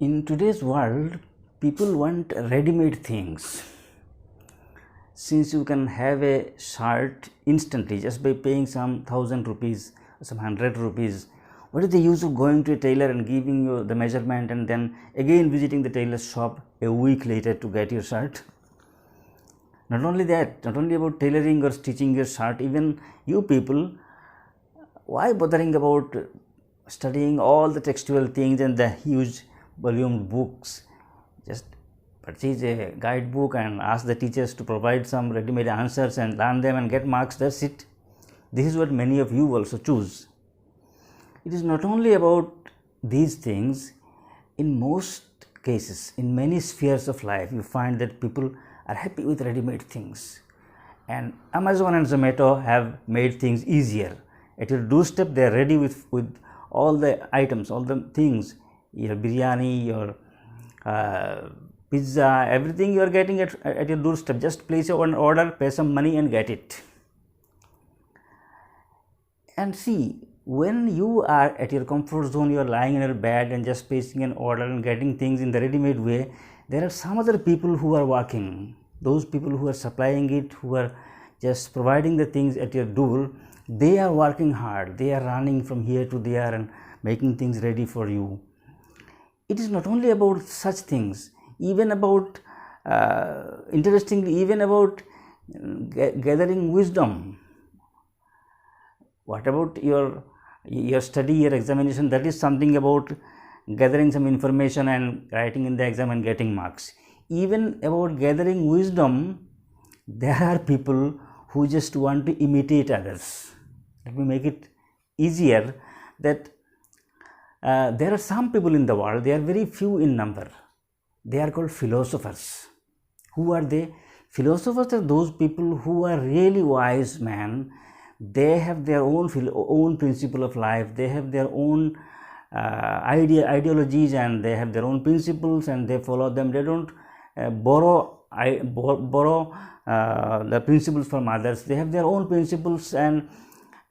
In today's world, people want ready-made things. Since you can have a shirt instantly just by paying some 1,000 rupees, some 100 rupees, what is the use of going to a tailor and giving you the measurement and then again visiting the tailor's shop a week later to get your shirt? Not only that, not only about tailoring or stitching your shirt, even you people, why bothering about studying all the textual things and the huge volume books? Just purchase a guidebook and ask the teachers to provide some ready-made answers and learn them and get marks. That's it. This is what many of you also choose. It is not only about these things. In most cases, in many spheres of life, you find that people are happy with ready-made things, and Amazon and Zomato have made things easier. At your doorstep, they are ready with all the items, all the things, your biryani, your pizza, everything you are getting at your doorstep. Just place your order, pay some money and get it. And see, when you are at your comfort zone, you are lying in your bed and just placing an order and getting things in the ready-made way, there are some other people who are working. Those people who are supplying it, who are just providing the things at your door, they are working hard. They are running from here to there and making things ready for you. It is not only about such things, even about, interestingly, even about gathering wisdom. What about your study, your examination? That is something about gathering some information and writing in the exam and getting marks. Even about gathering wisdom, there are people who just want to imitate others. Let me make it easier that there are some people in the world, they are very few in number. They are called philosophers. Who are they? Philosophers are those people who are really wise men. They have their own principle of life. They have their own ideologies, and they have their own principles, and they follow them. They don't borrow the principles from others. They have their own principles, and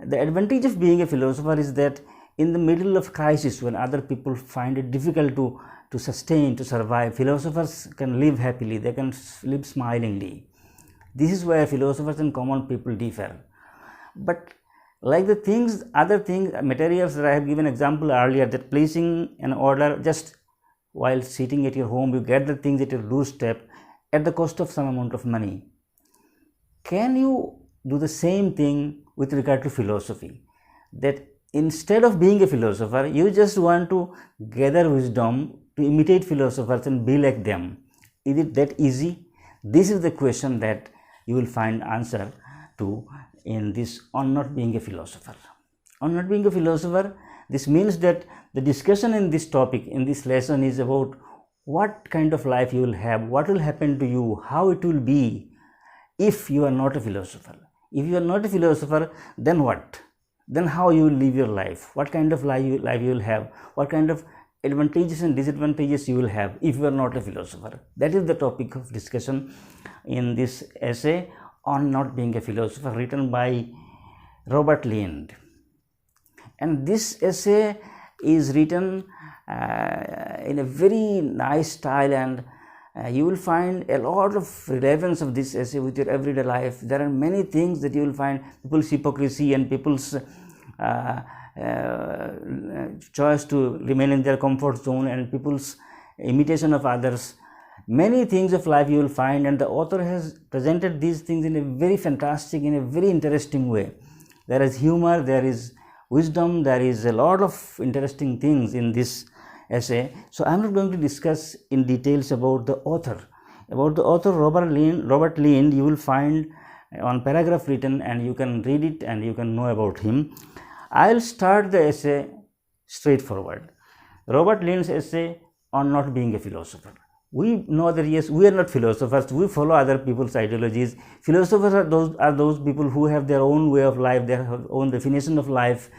the advantage of being a philosopher is that in the middle of crisis, when other people find it difficult to sustain, to survive, philosophers can live happily. They can live smilingly. This is where philosophers and common people differ. But like the things, other things, materials that I have given example earlier, that placing an order just while sitting at your home, you get the things at your doorstep at the cost of some amount of money. Can you do the same thing with regard to philosophy? That instead of being a philosopher, you just want to gather wisdom, to imitate philosophers and be like them. Is it that easy? This is the question that you will find answer to in this on not being a philosopher. On not being a philosopher, this means that the discussion in this topic, in this lesson, is about what kind of life you will have, what will happen to you, how it will be if you are not a philosopher. If you are not a philosopher, then what? Then how you will live your life? What kind of life you will have? What kind of advantages and disadvantages you will have if you are not a philosopher? That is the topic of discussion in this essay on not being a philosopher, written by Robert Lind. And this essay is written in a very nice style, and you will find a lot of relevance of this essay with your everyday life. There are many things that you will find: people's hypocrisy and people's choice to remain in their comfort zone and people's imitation of others. Many things of life you will find, and the author has presented these things in a very fantastic, in a very interesting way. There is humor, there is wisdom, there is a lot of interesting things in this essay. So I am not going to discuss in details about the author. About the author, Robert Lind, you will find on paragraph written, and you can read it and you can know about him. I will start the essay straightforward. Robert Lind's essay on not being a philosopher. We know that yes, we are not philosophers. We follow other people's ideologies. Philosophers are those people who have their own way of life, their own definition of life,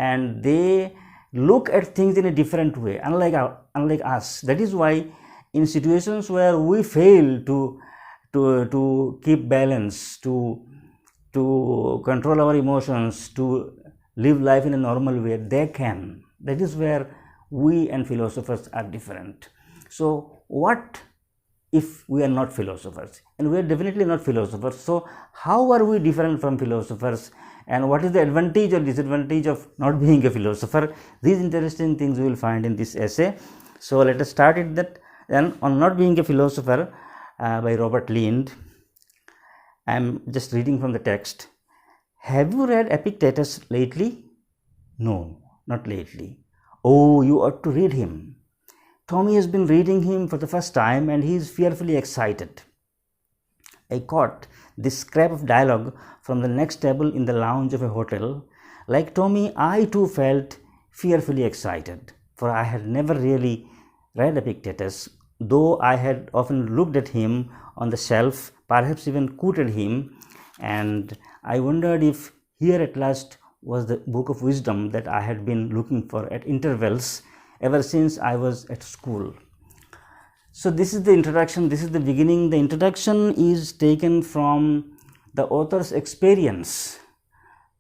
and they look at things in a different way, unlike us. That is why in situations where we fail to keep balance, to control our emotions, to live life in a normal way, they can. That is where we and philosophers are different. So what if we are not philosophers? And we are definitely not philosophers. So how are we different from philosophers, and what is the advantage or disadvantage of not being a philosopher? These interesting things we will find in this essay. So let us start it that then on not being a philosopher by Robert Lind. I am just reading from the text. Have you read Epictetus lately? No, not lately. Oh, you ought to read him. Tommy has been reading him for the first time and he is fearfully excited. I caught this scrap of dialogue from the next table in the lounge of a hotel. Like Tommy, I too felt fearfully excited, for I had never really read Epictetus, though I had often looked at him on the shelf, perhaps even quoted him, and I wondered if here at last was the book of wisdom that I had been looking for at intervals ever since I was at school. So this is the introduction, this is the beginning. The introduction is taken from the author's experience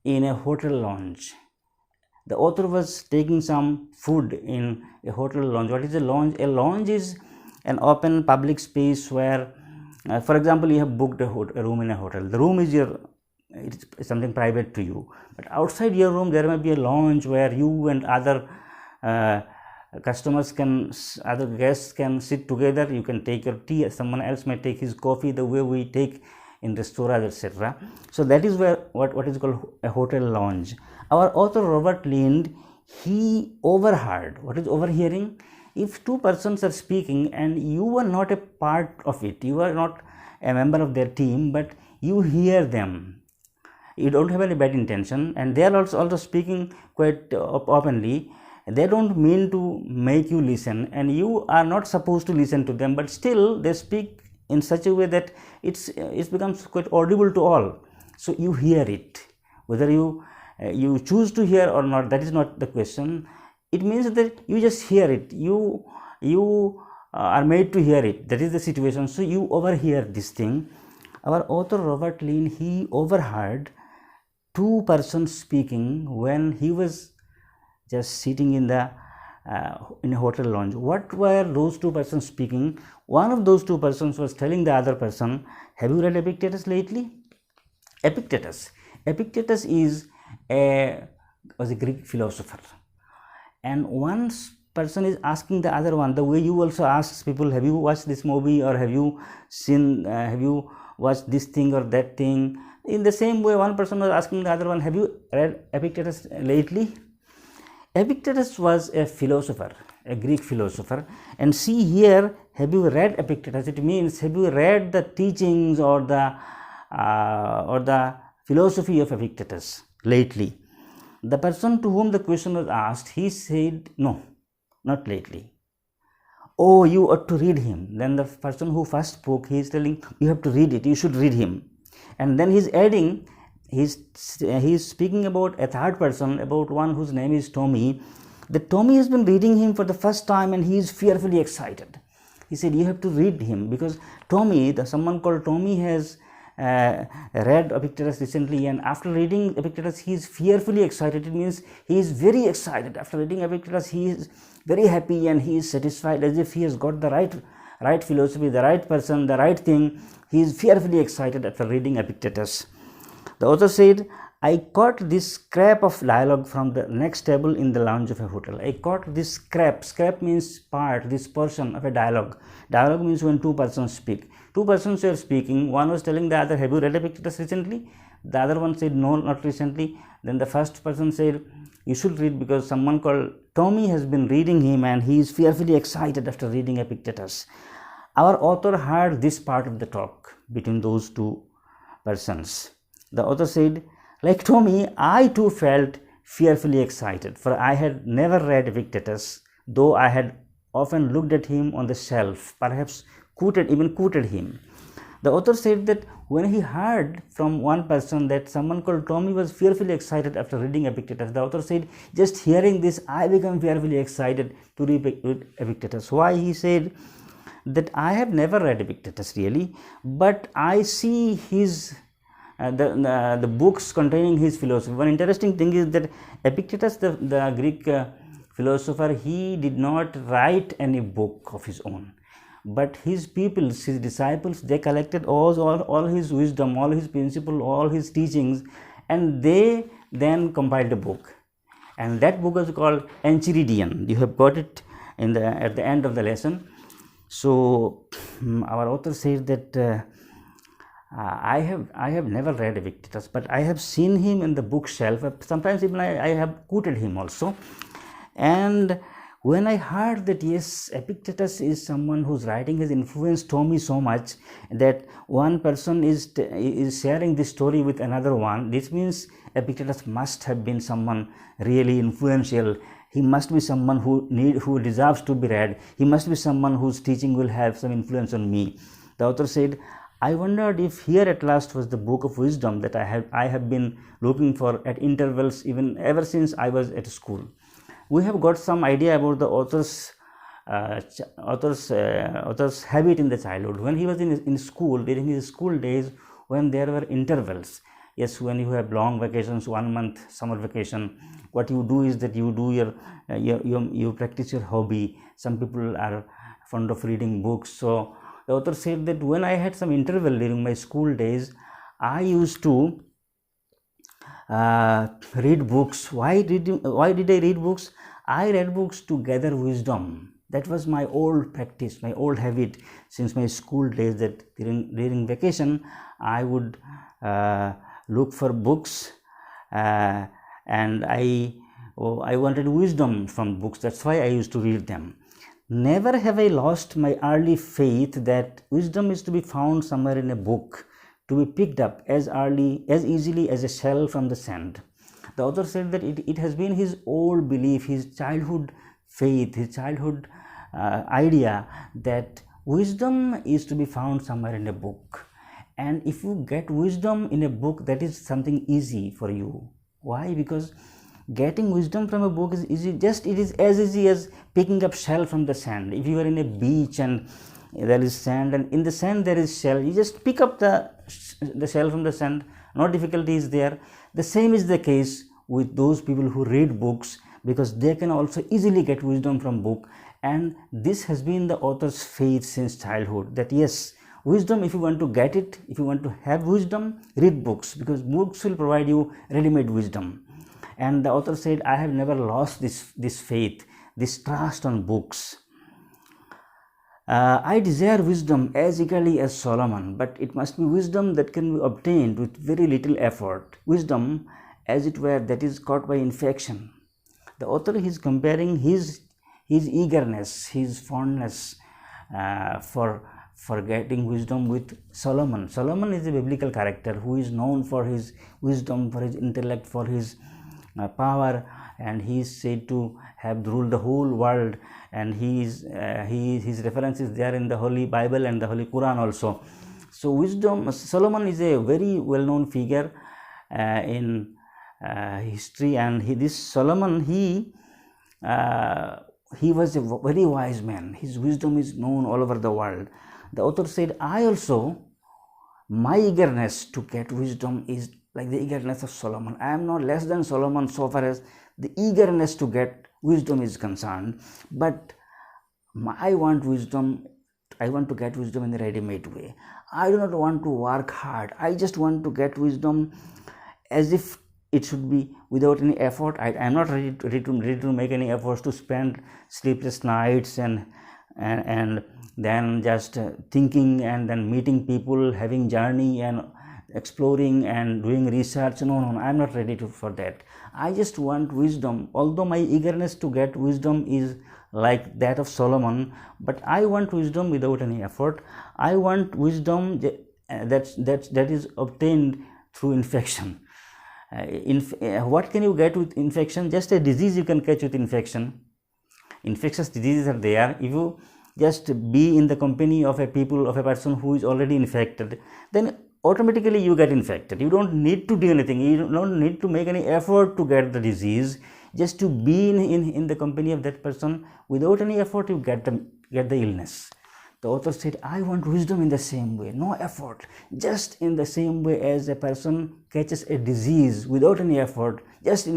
in a hotel lounge. The author was taking some food in a hotel lounge. What is a lounge? A lounge is an open public space where, for example, you have booked a room in a hotel. The room is it's something private to you. But outside your room, there may be a lounge where you and other other guests can sit together. You can take your tea, someone else may take his coffee, the way we take in restaurants, etc. So that is where what is called a hotel lounge. Our author Robert Lind, he overheard. What is overhearing? If two persons are speaking and you are not a part of it, you are not a member of their team, but you hear them, you don't have any bad intention, and they are also speaking quite openly. They don't mean to make you listen, and you are not supposed to listen to them, but still they speak in such a way that it becomes quite audible to all. So you hear it, whether you choose to hear or not, that is not the question. It means that you just hear it, you are made to hear it, that is the situation. So you overhear this thing. Our author Robert Lind, he overheard two persons speaking when he was just sitting in a hotel lounge. What were those two persons speaking? One of those two persons was telling the other person, have you read Epictetus lately? Epictetus was a Greek philosopher, and one person is asking the other one, the way you also ask people, have you watched this movie, or have you watched this thing or that thing? In the same way, one person was asking the other one, have you read Epictetus lately? Epictetus was a philosopher, a Greek philosopher, and see here, have you read Epictetus? It means, have you read the teachings or the philosophy of Epictetus lately? The person to whom the question was asked, he said, no, not lately. Oh, you ought to read him. Then the person who first spoke, he is telling, you have to read it, you should read him. And then he is adding, he is speaking about a third person, about one whose name is Tommy. That Tommy has been reading him for the first time and he is fearfully excited. He said, you have to read him, because Tommy, someone called Tommy, has read Epictetus recently, and after reading Epictetus he is fearfully excited. It means he is very excited. After reading Epictetus he is very happy and he is satisfied, as if he has got the right philosophy, the right person, the right thing. He is fearfully excited after reading Epictetus. The author said, I caught this scrap of dialogue from the next table in the lounge of a hotel. I caught this scrap. Scrap means part, this portion of a dialogue. Dialogue means when two persons speak. Two persons were speaking. One was telling the other, have you read Epictetus recently? The other one said, no, not recently. Then the first person said, you should read, because someone called Tommy has been reading him and he is fearfully excited after reading Epictetus. Our author heard this part of the talk between those two persons. The author said, like Tommy, I too felt fearfully excited, for I had never read Epictetus, though I had often looked at him on the shelf, perhaps even quoted him. The author said that when he heard from one person that someone called Tommy was fearfully excited after reading Epictetus, the author said, just hearing this, I became fearfully excited to read Epictetus. Why? He said that I have never read Epictetus really, but I see his the books containing his philosophy. One interesting thing is that Epictetus, the Greek philosopher, he did not write any book of his own, but his pupils, his disciples, they collected all his wisdom, all his principles, all his teachings, and they then compiled a book, and that book is called Enchiridion. You have got it at the end of the lesson. So our author says that I have never read Epictetus, but I have seen him in the bookshelf. Sometimes even I have quoted him also. And when I heard that yes, Epictetus is someone whose writing has influenced me so much that one person is sharing this story with another one, this means Epictetus must have been someone really influential. He must be someone who deserves to be read. He must be someone whose teaching will have some influence on me. The author said, I wondered if here at last was the book of wisdom that I have been looking for at intervals even ever since I was at school. We have got some idea about the author's habit in the childhood. When he was in school, during his school days, when there were intervals, yes, when you have long vacations, 1 month summer vacation, what you do is that you do you practice your hobby. Some people are fond of reading books. So the author said that when I had some interval during my school days, I used to read books. Why did I read books? I read books to gather wisdom. That was my old practice, my old habit since my school days, that during vacation I would look for books and I wanted wisdom from books. That's why I used to read them. Never have I lost my early faith that wisdom is to be found somewhere in a book, to be picked up as easily as a shell from the sand. The author said that it has been his old belief, his childhood faith, his childhood idea that wisdom is to be found somewhere in a book. And if you get wisdom in a book, that is something easy for you. Why? Because getting wisdom from a book is easy. It is as easy as picking up shell from the sand. If you are in a beach and there is sand, and in the sand there is shell, you just pick up the shell from the sand. No difficulty is there. The same is the case with those people who read books, because they can also easily get wisdom from book. And this has been the author's faith since childhood, that yes, wisdom, if you want to get it, if you want to have wisdom, read books, because books will provide you ready-made wisdom. And the author said, I have never lost this faith, this trust on books. I desire wisdom as eagerly as Solomon, but it must be wisdom that can be obtained with very little effort. Wisdom, as it were, that is caught by infection. The author is comparing his eagerness, his fondness for getting wisdom with Solomon. Solomon is a biblical character who is known for his wisdom, for his intellect, for his power, and he is said to have ruled the whole world, and his reference is there in the Holy Bible and the Holy Quran also. So wisdom, Solomon is a very well-known figure in history, and Solomon he was a very wise man. His wisdom is known all over the world. The author said, I also, my eagerness to get wisdom is like the eagerness of Solomon. I am not less than Solomon so far as the eagerness to get wisdom is concerned, but I want wisdom. I want to get wisdom in the ready-made way. I do not want to work hard. I just want to get wisdom as if it should be without any effort. I am not ready to make any efforts to spend sleepless nights and then just thinking and then meeting people, having journey and exploring and doing research. No, I am not ready for that. I just want wisdom. Although my eagerness to get wisdom is like that of Solomon, but I want wisdom without any effort. I want wisdom that is obtained through infection. What can you get with infection? Just a disease you can catch with infection. Infectious diseases are there. If you just be in the company of a person who is already infected, then automatically you get infected. You don't need to do anything. You don't need to make any effort to get the disease. Just to be in the company of that person, without any effort you get the illness. The author said, I want wisdom in the same way, no effort, just in the same way as a person catches a disease without any effort, just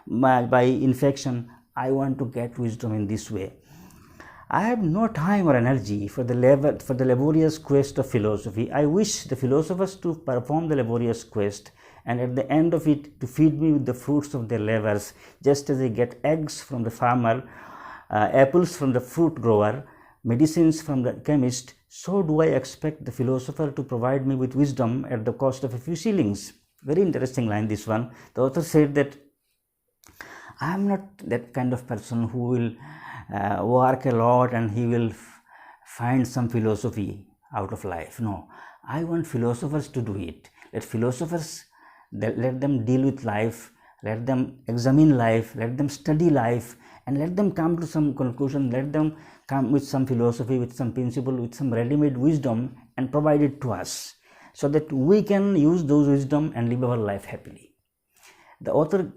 by infection. I want to get wisdom in this way. I have no time or energy for the laborious quest of philosophy. I wish the philosophers to perform the laborious quest, and at the end of it to feed me with the fruits of their labors, just as I get eggs from the farmer, apples from the fruit grower, medicines from the chemist, so do I expect the philosopher to provide me with wisdom at the cost of a few shillings. Very interesting line, this one. The author said that I am not that kind of person who will work a lot and he will find some philosophy out of life. No, I want philosophers to do it. Let philosophers, let them deal with life, let them examine life, let them study life, and let them come to some conclusion, let them come with some philosophy, with some principle, with some ready-made wisdom, and provide it to us, so that we can use those wisdom and live our life happily. The author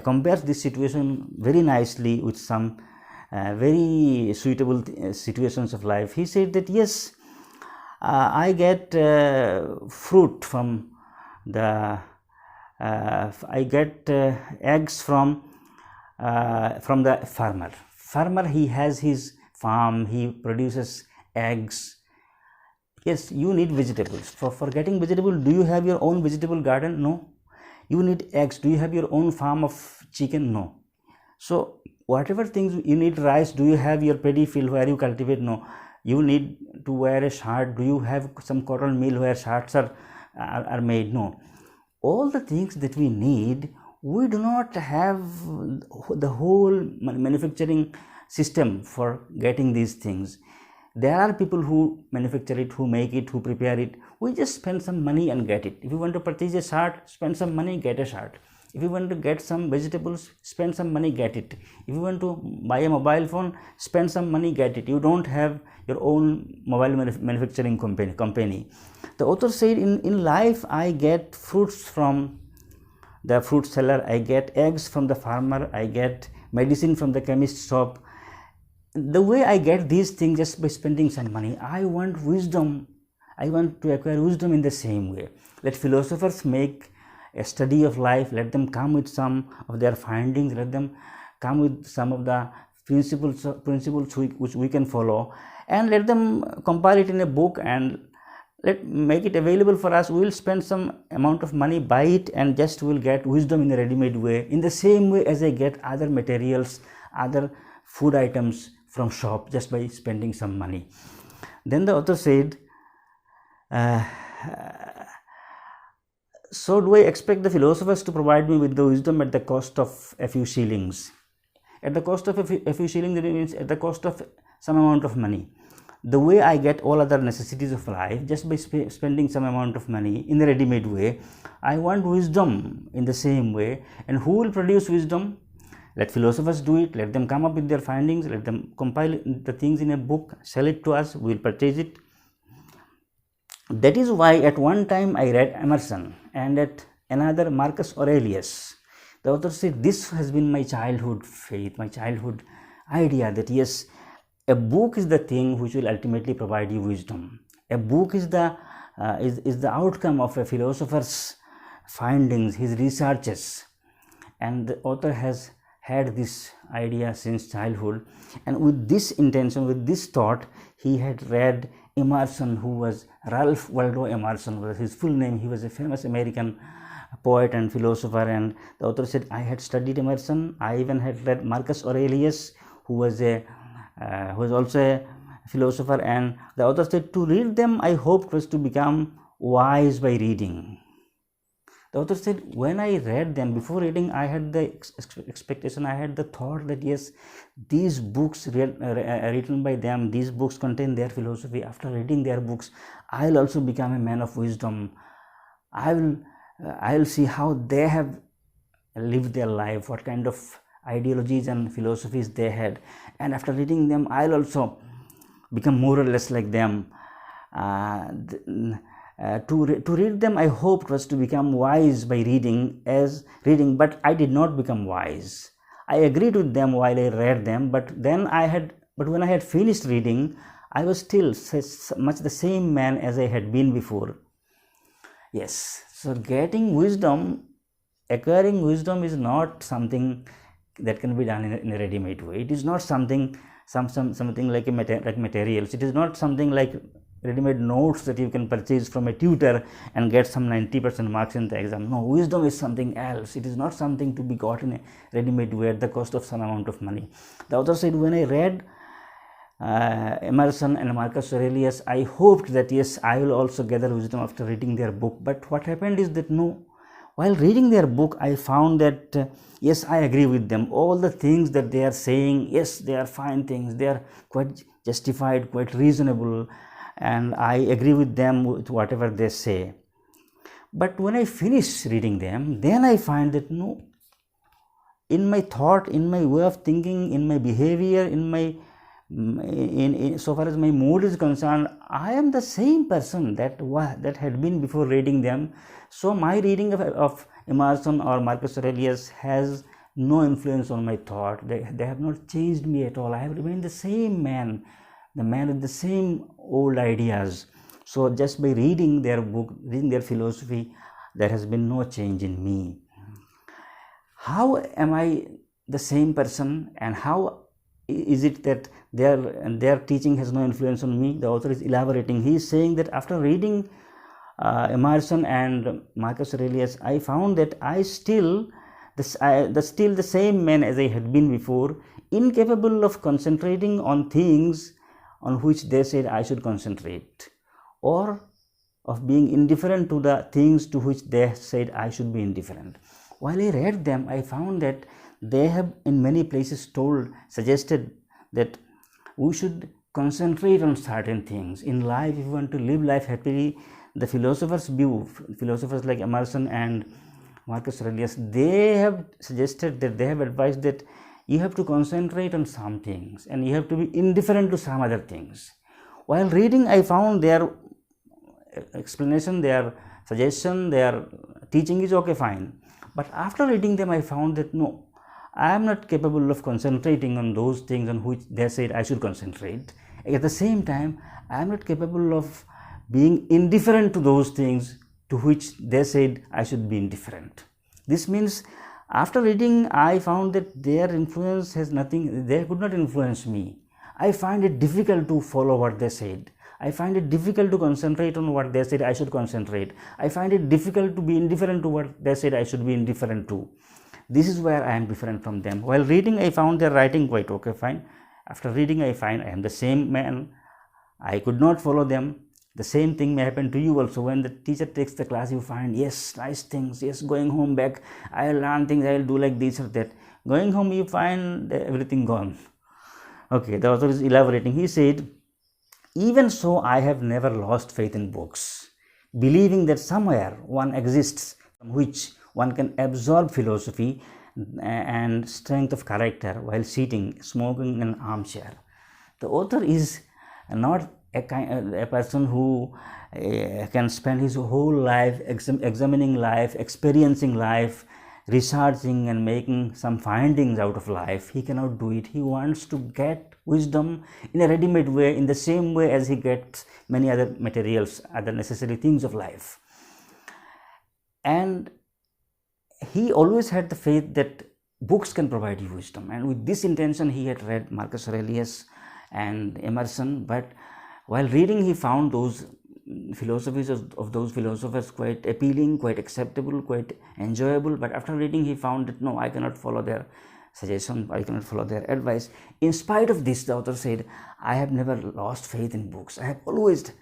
compares this situation very nicely with some very suitable situations of life. He said that yes, I get fruit from the I get eggs from the farmer. He has his farm, he produces eggs. Yes, you need vegetables. For getting vegetable, do you have your own vegetable garden? No. You need eggs. Do you have your own farm of chicken? No. So whatever things you need, rice, do you have your paddy field where you cultivate? No. You need to wear a shirt. Do you have some cotton mill where shirts are made? No. All the things that we need, we do not have the whole manufacturing system for getting these things. There are people who manufacture it, who make it, who prepare it. We just spend some money and get it. If you want to purchase a shirt, spend some money, get a shirt. If you want to get some vegetables, spend some money, get it. If you want to buy a mobile phone, spend some money, get it. You don't have your own mobile manufacturing company. The author said, in life I get fruits from the fruit seller, I get eggs from the farmer, I get medicine from the chemist shop. The way I get these things just by spending some money. I want wisdom. I want to acquire wisdom in the same way. Let philosophers make a study of life. Let them come with some of their findings. Let them come with some of the principles which we can follow, and let them compile it in a book and make it available for us. We will spend some amount of money, buy it, and just will get wisdom in a ready-made way, in the same way as I get other materials, other food items from shop, just by spending some money. Then the author said, so do I expect the philosophers to provide me with the wisdom at the cost of a few shillings? At the cost of a few shillings, that means at the cost of some amount of money. The way I get all other necessities of life, just by spending some amount of money in a ready-made way, I want wisdom in the same way. And who will produce wisdom? Let philosophers do it. Let them come up with their findings. Let them compile the things in a book, sell it to us, we will purchase it. That is why at one time I read Emerson, and at another Marcus Aurelius. The author said, this has been my childhood faith, my childhood idea, that yes, a book is the thing which will ultimately provide you wisdom. A book is the outcome of a philosopher's findings, his researches, and the author has had this idea since childhood, and with this intention, with this thought, he had read Emerson, who was Ralph Waldo Emerson was his full name. He was a famous American poet and philosopher, and the author said, I had studied Emerson. I even had read Marcus Aurelius, who was also a philosopher, and the author said, to read them I hoped was to become wise by reading. The author said, when I read them, before reading, I had the expectation, I had the thought that yes, these books written by them, these books contain their philosophy. After reading their books, I will also become a man of wisdom. I will see how they have lived their life, what kind of ideologies and philosophies they had, and after reading them, I will also become more or less like them. To read them, I hoped was to become wise by reading, but I did not become wise. I agreed with them while I read them, but when I had finished reading, I was still much the same man as I had been before. Yes, so getting wisdom, acquiring wisdom is not something that can be done in a ready-made way. It is not something like materials. It is not something like ready-made notes that you can purchase from a tutor and get some 90% marks in the exam. No, wisdom is something else. It is not something to be got in a ready-made way at the cost of some amount of money. The author said, when I read Emerson and Marcus Aurelius, I hoped that yes, I will also gather wisdom after reading their book. But what happened is that no, while reading their book, I found that yes, I agree with them. All the things that they are saying, yes, they are fine things. They are quite justified, quite reasonable, and I agree with them with whatever they say. But when I finish reading them, then I find that no, in my thought, in my way of thinking, in my behavior, in so far as my mood is concerned, I am the same person that had been before reading them. So my reading of Emerson or Marcus Aurelius has no influence on my thought. They have not changed me at all. I have remained the same man, the man with the same old ideas. So just by reading their book, reading their philosophy, there has been no change in me. How am I the same person, and how is it that their teaching has no influence on me? The author is elaborating. He is saying that after reading Emerson and Marcus Aurelius, I found that I still the same man as I had been before, incapable of concentrating on things on which they said I should concentrate, or of being indifferent to the things to which they said I should be indifferent. While I read them, I found that they have in many places suggested that we should concentrate on certain things in life if we want to live life happily. The philosophers' view, philosophers like Emerson and Marcus Aurelius, they have suggested that they have advised that you have to concentrate on some things and you have to be indifferent to some other things. While reading, I found their explanation, their suggestion, their teaching is okay, fine. But after reading them, I found that no, I am not capable of concentrating on those things on which they said I should concentrate. At the same time, I am not capable of being indifferent to those things to which they said I should be indifferent. This means after reading, I found that their influence has nothing, they could not influence me. I find it difficult to follow what they said. I find it difficult to concentrate on what they said I should concentrate. I find it difficult to be indifferent to what they said I should be indifferent to. This is where I am different from them. While reading, I found their writing quite okay, fine. After reading, I find I am the same man. I could not follow them. The same thing may happen to you also. When the teacher takes the class, you find, yes, nice things, yes, going home back, I will learn things, I will do like this or that. Going home, you find everything gone. Okay, the author is elaborating. He said, even so, I have never lost faith in books, believing that somewhere one exists from which one can absorb philosophy and strength of character while sitting, smoking in an armchair. The author is not a person who can spend his whole life examining life, experiencing life, researching and making some findings out of life. He cannot do it. He wants to get wisdom in a ready-made way, in the same way as he gets many other materials, other necessary things of life. And he always had the faith that books can provide you wisdom, and with this intention he had read Marcus Aurelius and Emerson. But while reading, he found those philosophies of those philosophers quite appealing, quite acceptable, quite enjoyable. But after reading, he found that no, I cannot follow their suggestion, I cannot follow their advice. In spite of this, the author said, I have never lost faith in books. I have always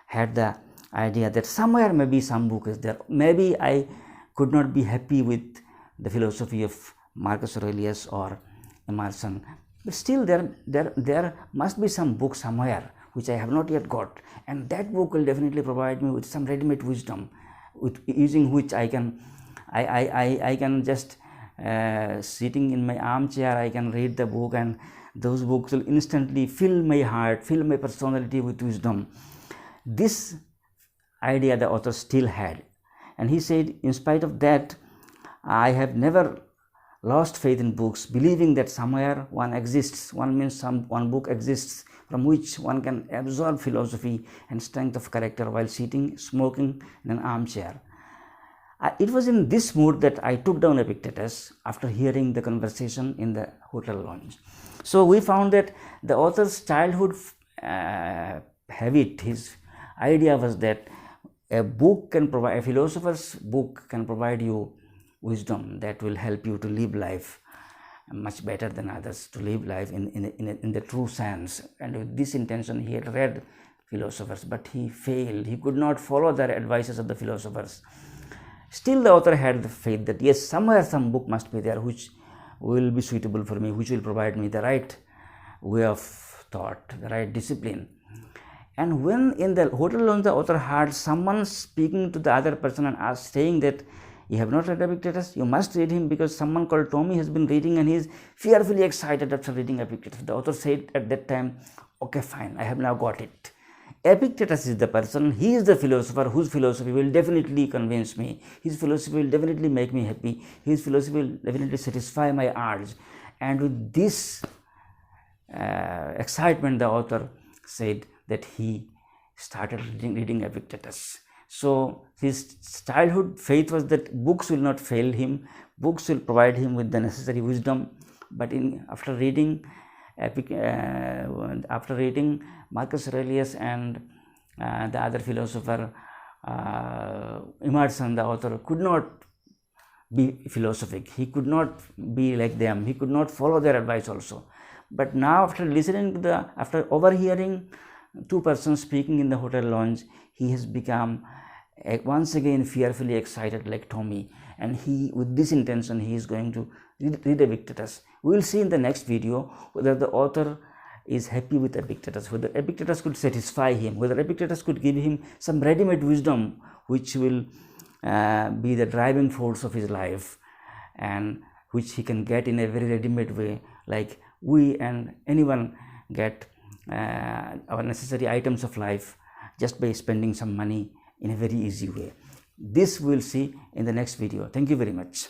had the idea that somewhere maybe some book is there. Maybe I could not be happy with the philosophy of Marcus Aurelius or Emerson, but still there must be some book somewhere which I have not yet got, and that book will definitely provide me with some ready-made wisdom, with using which I can just sitting in my armchair, I can read the book, and those books will instantly fill my heart, fill my personality with wisdom. This idea the author still had, and he said, in spite of that, I have never lost faith in books, believing that somewhere one exists. One means one book exists from which one can absorb philosophy and strength of character while sitting, smoking in an armchair. It was in this mood that I took down Epictetus after hearing the conversation in the hotel lounge. So we found that the author's childhood habit, his idea was that a philosopher's book can provide you wisdom that will help you to live life much better than others, to live life in the true sense. And with this intention he had read philosophers, but he failed. He could not follow the advices of the philosophers. Still the author had the faith that yes, somewhere some book must be there which will be suitable for me, which will provide me the right way of thought, the right discipline. And when in the hotel lounge the author heard someone speaking to the other person and saying that you have not read Epictetus, you must read him because someone called Tommy has been reading and he is fearfully excited after reading Epictetus. The author said at that time, okay, fine, I have now got it. Epictetus is the person, he is the philosopher whose philosophy will definitely convince me, his philosophy will definitely make me happy, his philosophy will definitely satisfy my urge. And with this excitement, the author said that he started reading Epictetus. So his childhood faith was that books will not fail him, books will provide him with the necessary wisdom. But after reading Marcus Aurelius and the other philosopher Emerson, the author could not be philosophic, he could not be like them, he could not follow their advice also. But now after listening to after overhearing two persons speaking in the hotel lounge, he has become once again fearfully excited like Tommy, and he, with this intention, he is going to read Epictetus. We will see in the next video whether the author is happy with Epictetus, whether Epictetus could satisfy him, whether Epictetus could give him some ready-made wisdom which will be the driving force of his life and which he can get in a very ready-made way, like we and anyone get our necessary items of life just by spending some money in a very easy way. This we will see in the next video. Thank you very much.